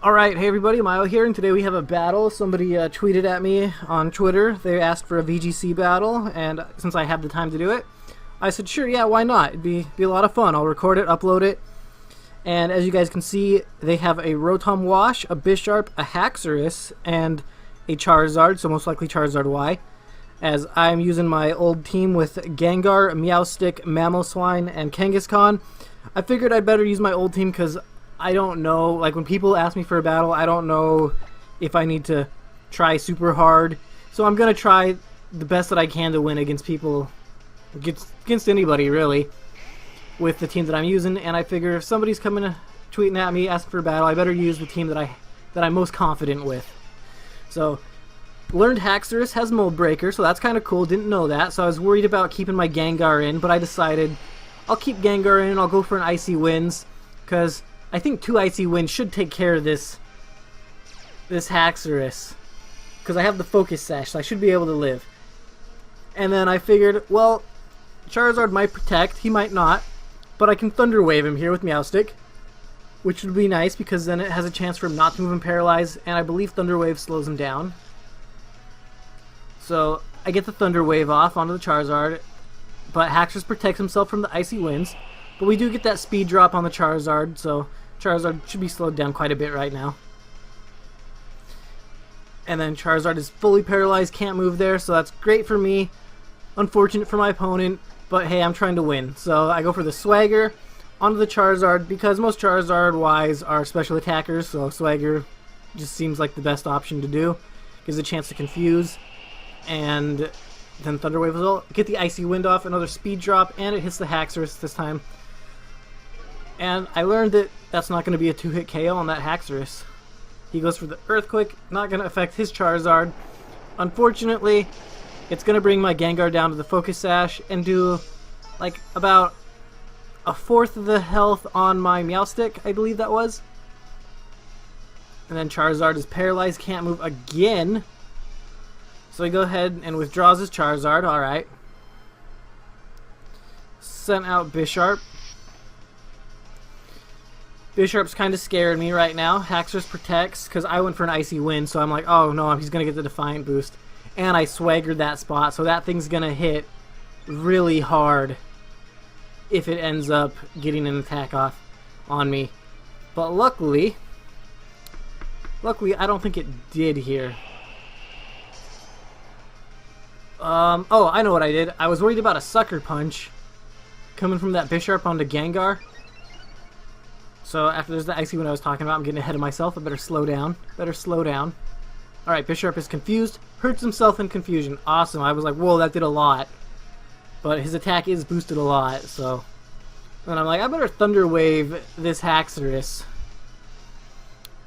Alright, hey everybody, Myo here, and today we have a battle. Somebody tweeted at me on Twitter. They asked for a VGC battle, and since I have the time to do it, I said, sure, yeah, why not? It'd be a lot of fun. I'll record it, upload it, and as you guys can see, they have a Rotom Wash, a Bisharp, a Haxorus, and a Charizard, so most likely Charizard Y, as I'm using my old team with Gengar, Meowstic, Mamoswine, and Kangaskhan. I figured I'd better use my old team because I don't know, like when people ask me for a battle, I don't know if I need to try super hard. So I'm going to try the best that I can to win against people, against anybody really, with the team that I'm using. And I figure if somebody's coming tweeting at me asking for a battle, I better use the team that I'm most confident with. So learned Haxorus has Mold Breaker, so that's kind of cool. Didn't know that, so I was worried about keeping my Gengar in, but I decided I'll keep Gengar in. I'll go for an Icy Winds because I think 2 Icy Winds should take care of this Haxorus. Because I have the Focus Sash, so I should be able to live. And then I figured, well, Charizard might protect, he might not. But I can Thunder Wave him here with Meowstic. Which would be nice, because then it has a chance for him not to move and paralyze. And I believe Thunder Wave slows him down. So I get the Thunder Wave off onto the Charizard. But Haxorus protects himself from the Icy Winds. But we do get that speed drop on the Charizard, so Charizard should be slowed down quite a bit right now. And then Charizard is fully paralyzed, can't move there, so that's great for me. Unfortunate for my opponent, but hey, I'm trying to win. So I go for the Swagger onto the Charizard, because most Charizard Ys are special attackers, so Swagger just seems like the best option to do. Gives a chance to confuse, and then Thunder Wave will get the Icy Wind off, another speed drop, and it hits the Haxorus this time. And I learned that that's not going to be a 2-hit KO on that Haxorus. He goes for the Earthquake, not going to affect his Charizard. Unfortunately, it's going to bring my Gengar down to the Focus Sash and do like about a fourth of the health on my Meowstic, I believe that was. And then Charizard is paralyzed, can't move again. So he goes ahead and withdraws his Charizard, alright. Sent out Bisharp. Bisharp's kind of scaring me right now. Haxorus protects, because I went for an Icy Wind, so I'm like, oh no, he's going to get the Defiant boost. And I swaggered that spot, so that thing's going to hit really hard if it ends up getting an attack off on me. But luckily, I don't think it did here. Oh, I know what I did. I was worried about a Sucker Punch coming from that Bisharp onto Gengar. So after there's the Icy Wind I was talking about, I'm getting ahead of myself. I better slow down. Alright, Bisharp is confused. Hurts himself in confusion. Awesome. I was like, whoa, that did a lot. But his attack is boosted a lot, so. And I'm like, I better Thunder Wave this Haxorus.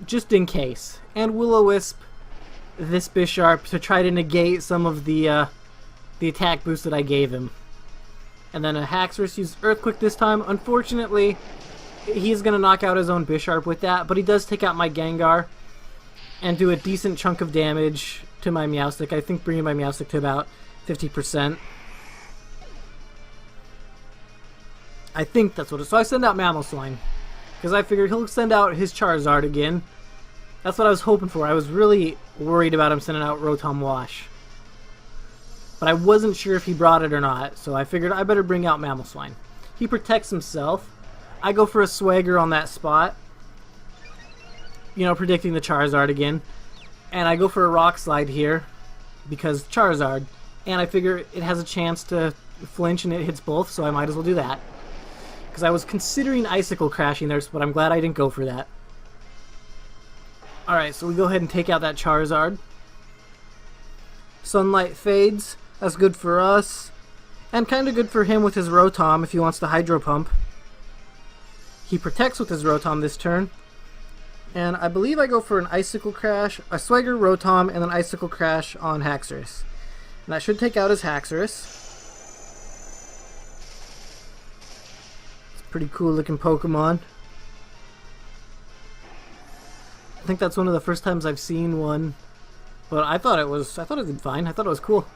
Just in case. And Will-O-Wisp this Bisharp to try to negate some of the attack boost that I gave him. And then a Haxorus used Earthquake this time. Unfortunately, he's going to knock out his own Bisharp with that, but he does take out my Gengar and do a decent chunk of damage to my Meowstic. I think bringing my Meowstic to about 50%. I think that's what it is. So I send out Mamoswine, because I figured he'll send out his Charizard again. That's what I was hoping for. I was really worried about him sending out Rotom Wash. But I wasn't sure if he brought it or not, so I figured I better bring out Mamoswine. He protects himself. I go for a Swagger on that spot. You know, predicting the Charizard again. And I go for a Rock Slide here, because Charizard. And I figure it has a chance to flinch and it hits both, so I might as well do that. Because I was considering Icicle crashing there, but I'm glad I didn't go for that. Alright, so we go ahead and take out that Charizard. Sunlight fades. That's good for us. And kind of good for him with his Rotom if he wants to Hydro Pump. He protects with his Rotom this turn. And I believe I go for an Icicle Crash, a Swagger Rotom, and an Icicle Crash on Haxorus. And that should take out his Haxorus. It's a pretty cool looking Pokemon. I think that's one of the first times I've seen one. But I thought it did fine. I thought it was cool.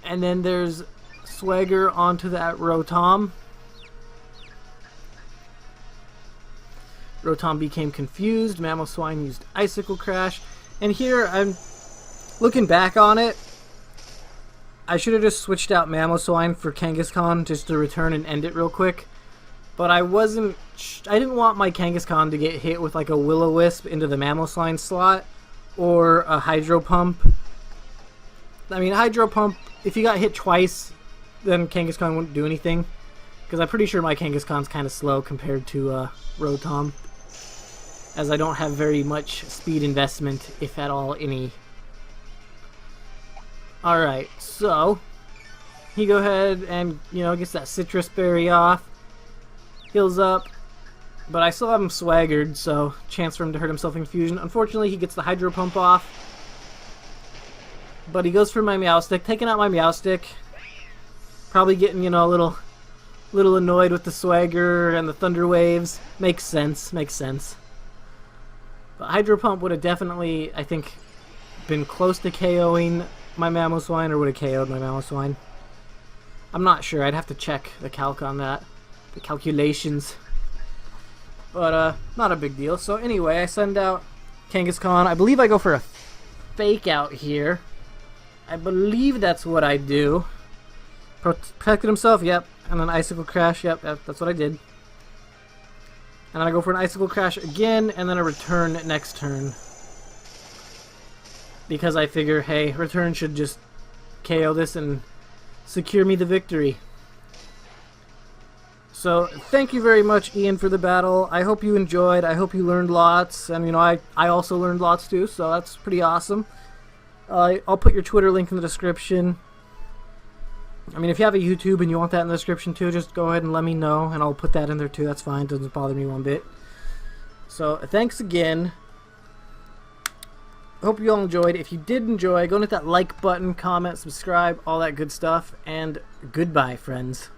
And then there's Swagger onto that Rotom. Rotom became confused. Mamoswine used Icicle Crash. And here, I'm looking back on it, I should have just switched out Mamoswine for Kangaskhan just to return and end it real quick. But I didn't want my Kangaskhan to get hit with like a Will-O-Wisp into the Mamoswine slot or a Hydro Pump. I mean, Hydro Pump, if you got hit twice, then Kangaskhan wouldn't do anything. Because I'm pretty sure my Kangaskhan's kind of slow compared to Rotom, as I don't have very much speed investment, if at all any. Alright, so he go ahead and, gets that Citrus Berry off, heals up, but I still have him swaggered, so chance for him to hurt himself in Fusion. Unfortunately, he gets the Hydro Pump off, but he goes for my Meowstic, taking out my Meowstic, probably getting, a little annoyed with the Swagger and the Thunder Waves. Makes sense, But Hydro Pump would have definitely, I think, been close to KOing my Mamoswine, or would have KO'd my Mamoswine. I'm not sure. I'd have to check the calc on that. The calculations. But, not a big deal. So anyway, I send out Kangaskhan. I believe I go for a Fake Out here. I believe that's what I do. Protected himself, yep. And then Icicle Crash, yep, that's what I did. And then I go for an Icicle Crash again, and then a Return next turn. Because I figure, hey, Return should just KO this and secure me the victory. So, thank you very much, Ian, for the battle. I hope you enjoyed. I hope you learned lots. And, I also learned lots, too, so that's pretty awesome. I'll put your Twitter link in the description. I mean, if you have a YouTube and you want that in the description, too, just go ahead and let me know, and I'll put that in there, too. That's fine. Doesn't bother me one bit. So, thanks again. Hope you all enjoyed. If you did enjoy, go and hit that like button, comment, subscribe, all that good stuff, and goodbye, friends.